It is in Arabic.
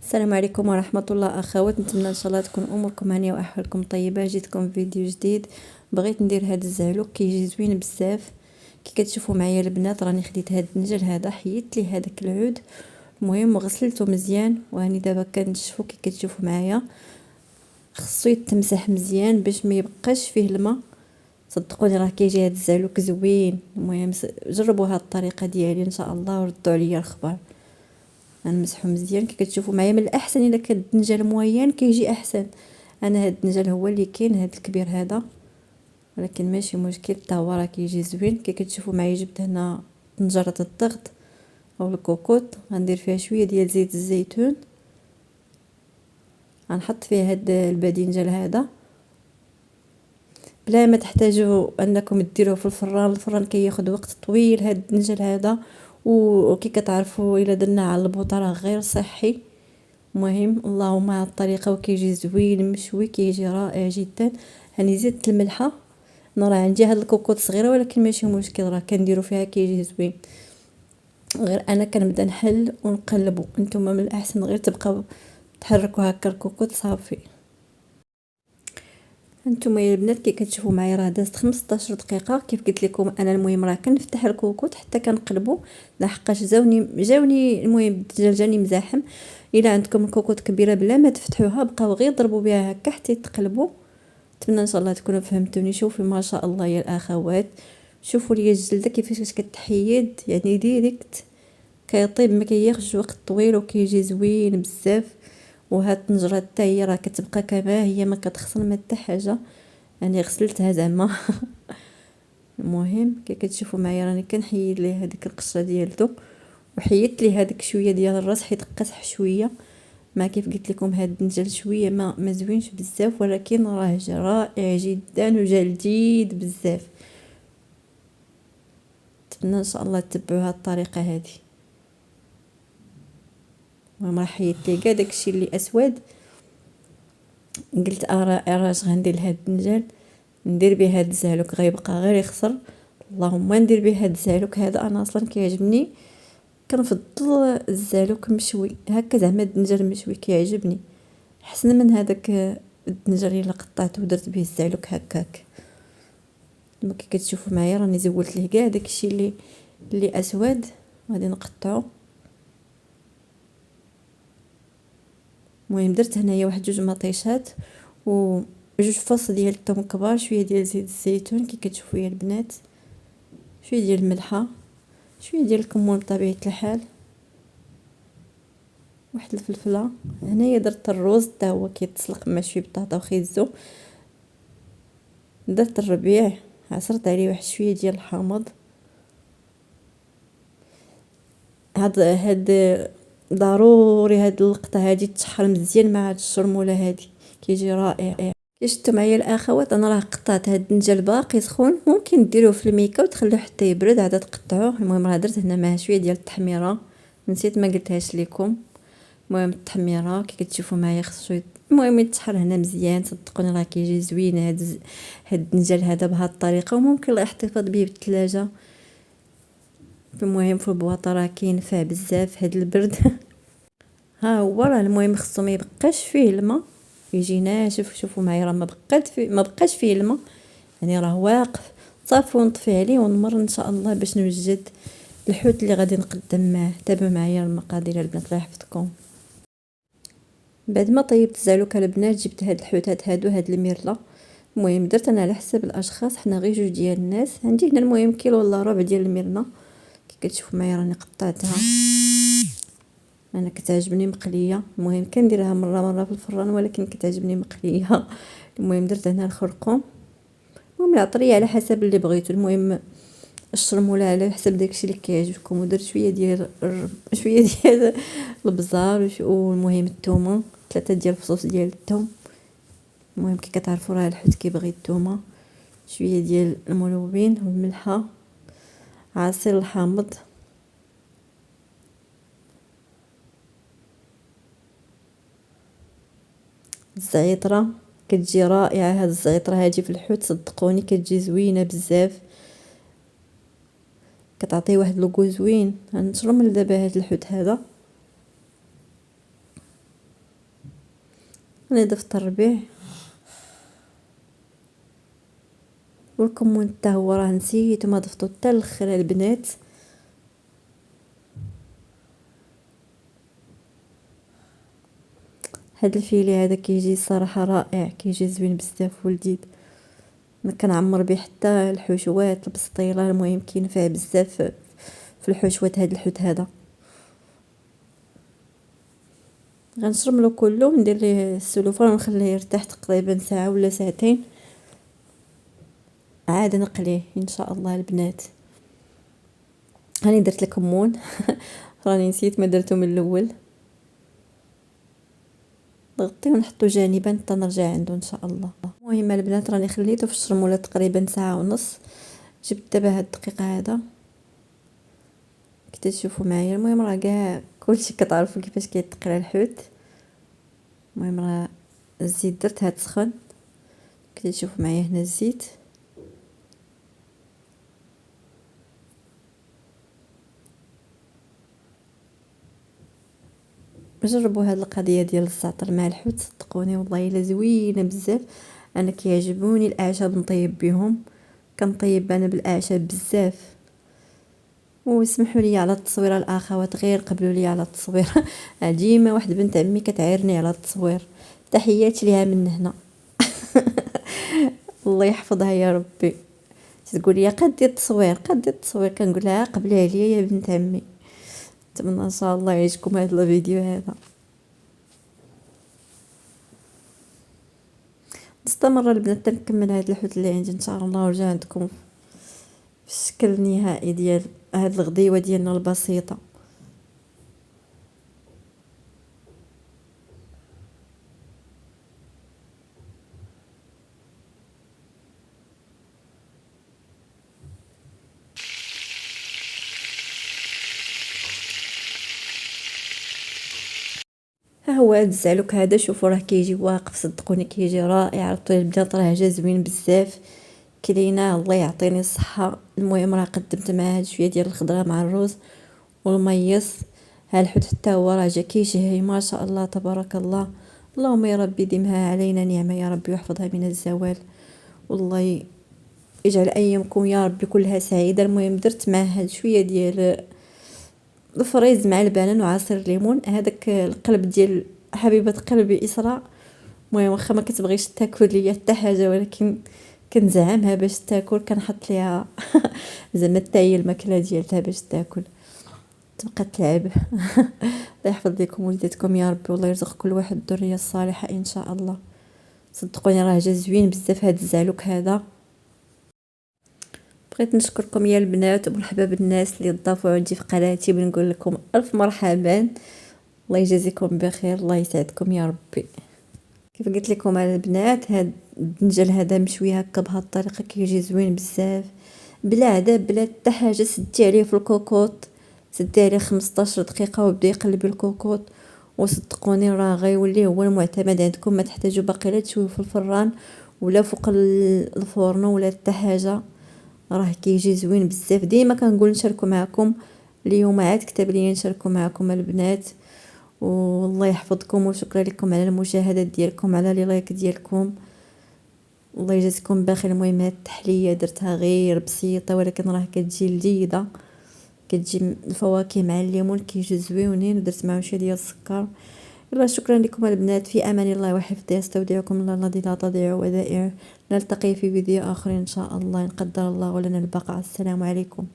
السلام عليكم ورحمه الله اخوات، نتمنى ان شاء الله تكون اموركم هانيه واحوالكم طيبه. جيتكم فيديو جديد. بغيت ندير هذا الزعلوك كيجي زوين بزاف. كي كتشوفوا معايا البنات راني خديت هذا النجل هذا، حيدت لي هذاك العود، المهم غسلته مزيان وهاني دابا كنشفو. كي كتشوفوا معايا خصو يتمسح مزيان باش ما يبقاش فيه الماء. صدقوني راه كيجي هذا الزعلوك زوين. المهم جربوا هذه الطريقه ديالي ان شاء الله وردوا عليا الخبر. غنمسحو مزيان. كي كتشوفوا معايا من الاحسن الا كان الدنجال موين كيجي احسن. انا هاد الدنجال هو اللي كاين، هاد الكبير هذا، ولكن ماشي مشكل، حتى هو راه كيجي زوين. كي كتشوفوا معايا جبت هنا طنجره الضغط او الكوكوط، غندير فيها شويه ديال زيت الزيتون، غنحط فيها هاد الباذنجان هذا بلا ما تحتاجوا انكم ديروه في الفران. الفران كياخد وقت طويل هاد الدنجال هذا، وكي كتعرفوا الا درنا على البوطه راه غير صحي. مهم اللهم على الطريقه وكيجي زوين مشوي، كيجي رائع جدا. هاني زدت الملحه. انا راه عندي هاد الكوكوط صغيره ولكن ماشي مشكل، راه كنديرو فيها كيجي زوين. غير انا كنبدا نحل ونقلبو، نتوما من الاحسن غير تبقاو تحركوا هكا الكوكوط صافي. هانتوما يا البنات كي كتشوفوا معايا راه دازت 15 دقيقه. كيف قلت لكم انا المهم راه كنفتح الكوكوط حتى كنقلبو لحقاش جاوني المهم الدجاج جاني مزاحم. الا عندكم الكوكوط كبيره بلا ما تفتحوها بقاو غير ضربوا بها هكا حتى تقلبوا. نتمنى ان شاء الله تكونوا فهمتوني. شوفوا ما شاء الله يا الاخوات، شوفوا لي الجلده كيفاش كتحيد، يعني ديريكت كيطيب، ما كياخذش وقت طويل وكيجي زوين بزاف. وهاد الطنجره حتى هي راه كتبقى كما هي، ما كتخسر ما حتى حاجه، يعني غسلتها زعما. المهم كي كتشوفوا معايا راني كنحيد ليه هذيك القشره ديالته، وحيدت ليه هذاك شويه ديال الراس حيت قاصح شويه. ما كيف قلت لكم هاد الدنجال شويه ما زوينش بزاف، ولكن راه جا رائع جدا وجا لذيذ بزاف. نتمنى ان شاء الله تتبعوا هاد الطريقه هذه. ما حيدت ليه كاع داكشي اللي اسود. قلت راش غندير لهاد الدنجال، ندير به هاد الزعلوك غيبقى غير يخسر. اللهم ندير به هاد الزعلوك هذا، انا اصلا كيعجبني، كنفضل الزعلوك مشوي هكا، زعما الدنجال مشوي كيعجبني احسن من هذاك الدنجال اللي قطعته ودرت به الزعلوك هكاك. كما كتشوفوا معايا راني زولت ليه كاع داكشي اللي اسود، غادي نقطعو. المهم درت هنايا واحد جوج مطيشات وجوج فص ديال الثوم كبار، شويه ديال زيت الزيتون كي كتشوفوا يا البنات، شويه ديال الملحه، شويه ديال الكمون بطبيعه الحال، واحد الفلفله. هنايا درت الروز حتى هو كيتسلق مع شويه بطاطا وخيزو. درت الربيع، عصرت عليه واحد شويه ديال الحامض. هاد ضروري هاد اللقطه هادي تشحر مزيان مع هاد الشرموله هادي، كيجي رائع. كي شفتوا معايا الاخوات انا راه قطعت هاد الدنجال باقي سخون، ممكن ديروه في الميكا وتخلوه حتى يبرد عاد تقطعوه. المهم راه درت هنا معاه شويه ديال التحميره، نسيت ما قلتهاش لكم. المهم التحميره كي كتشوفوا معايا خصو المهم يتشحر هنا مزيان. صدقوني راه كيجي زوين هاد الدنجال هذا بهاد الطريقه، وممكن الاحتفاظ به بالثلاجه. المهم في البواطه راه كينفع بزاف هاد البرد. ها هو راه المهم خصو ما يبقاش فيه الماء، يجي ناشف. شوفوا معايا راه ما بقاش فيه الماء، يعني راه واقف. صافي ونطفي عليه ونمر ان شاء الله باش نوجد الحوت اللي غادي نقدم معاه. تابعوا معايا المقادير البنات الله يحفظكم. بعد ما طيبت الزعلوك البنات جبت هاد الحوتات هادو، هاد الميرله. المهم درت انا على حسب الاشخاص، حنا غير جوج ديال الناس. عندي هنا المهم كيلو ولا ربع ديال الميرله. كي كتشوفوا معايا راني قطعتها، انا كتعجبني مقليه. المهم كنديرها مره في الفران ولكن كتعجبني مقليه. المهم درت هنا الخرقوم، المهم العطريه على حسب اللي بغيتو. المهم الشرموله على حسب داكشي اللي كيعجبكم. ودرت شويه ديال البزار والمهم الثومه، 3 ديال الفصوص ديال الثوم. المهم كي كتعرفوا راه الحوت كيبغي الثومه. شويه ديال الملوبين والملحه، عصير الحامض، الزعتره. كتجي رائعه هاد الزعتره هادي في الحوت، صدقوني كتجي زوينه بزاف، كتعطيه واحد لوغو زوين. غنشرم دابا هاد الحوت هذا. انا ضفت الربيع والكمون حتى هو راه نسيت وما ضفتو حتى الاخر البنات. هاد الفيلي هذا كيجي صراحه رائع، كيجي زوين بزاف ولذيذ. انا كنعمر به حتى الحشوات البسطيله، المهم كينفع بزاف في الحشوات هاد الحوت هذا. غنشرملو كله وندير ليه السلوفان ونخليه يرتاح تقريبا ساعه ولا ساعتين، عاد نقليه ان شاء الله البنات. هاني درت الكمون راني نسيت ما درتو من الاول. نغطيه ونحطو جانبا حتى نرجع عنده ان شاء الله. المهم البنات راني خليته في الشرموله تقريبا ساعه ونص. جبت دابا هاد الدقيق هذا كي تشوفوا معايا. المهم راه كاع كلشي كتعرفوا كيفاش كيتقرا الحوت. المهم راه الزيت درت هاد سخن كي تشوفوا معايا هنا الزيت. جربوا هاد القضيه ديال الزعتر مع الحوت، صدقوني والله الا زوينه بزاف. انا كيعجبوني الاعشاب نطيب بهم، كنطيب انا بالاعشاب بزاف. واسمحوا لي على التصويره الاخوات، غير قبلوا لي على التصوير ديما واحد بنت عمي كتعايرني على التصوير، تحياتي ليها من هنا. الله يحفظها يا ربي. تقول لي قدي التصوير قدي التصوير، كنقول لها قبلي عليا يا بنت عمي. نتمنى ان شاء الله يعجبكم هذا الفيديو هذا. نستمر البنات نكمل هذا الحوت اللي عندي ان شاء الله ونرجع عندكم في الشكل النهائي ديال هاد الغديوه ديالنا البسيطه. ها هو هاد الزعلوك هذا، شوفوا راه كيجي واقف، صدقوني كيجي رائع. عرفتوا البنات راه جا زوين بزاف. كلينا الله يعطيني الصحه. المهم راه قدمت معاه هاد شويه ديال الخضره مع الروز والميص. ها الحوت حتى هو راه جا كيشهي ما شاء الله تبارك الله. اللهم يا ربي يديمها علينا نعمه يا ربي ويحفظها من الزوال، والله يجعل ايامكم يا ربي كلها سعيده. المهم درت معاه هاد شويه ديال الفريز مع البنان وعصير ليمون، هذاك القلب ديال حبيبه قلبي اسراء. المهم واخا ما كتبغيش تاكل ليا حتى حاجه، ولكن كنزعمها باش تاكل، كنحط ليها زعما حتى هي الماكله ديالها باش تاكل تبقى تلعب. الله يحفظ لكم وليداتكم يا ربي، والله يرزق كل واحد الذريه الصالحه ان شاء الله. صدقوني راه جا زوين بزاف هاد الزعلوك هذا. بغيت نشكركم يا البنات ومرحبا بالناس اللي ضافوا عندي في قناتي، بنقول لكم الف مرحبا. الله يجازيكم بخير، الله يسعدكم يا ربي. كيف قلت لكم على البنات، هاد الدنجل هذا مشوي هكا بهاد الطريقه كيجي زوين بزاف بلا عذاب بلا حتى حاجه. سدي عليه في الكوكوط، سدي عليه 15 دقيقه وبدا يقلب الكوكوط، وصدقوني راه غيولي هو المعتمد عندكم. ما تحتاجوا باقي لا تشويو في الفران ولا فوق الفرن ولا حتى حاجه، راه كيجي زوين بزاف. ديما كنقول نشاركوا معكم، اليوم عاد كتب لي نشاركوا معكم البنات. والله يحفظكم وشكرا لكم على المشاهدات ديالكم، على لي لايك ديالكم. الله يجازيكم بخير. المهم هاد التحليه درتها غير بسيطه ولكن راه كتجي لذيذه، كتجي الفواكه مع الليمون كيجي زويونين، ودرت معهم شويه ديال السكر. يلا شكرا لكم البنات، في امان الله وحفظه. استودعكم الله الذي لا تضيع ودائعه. نلتقي في فيديو اخر ان شاء الله ان قدر الله ولنا البقاء. السلام عليكم.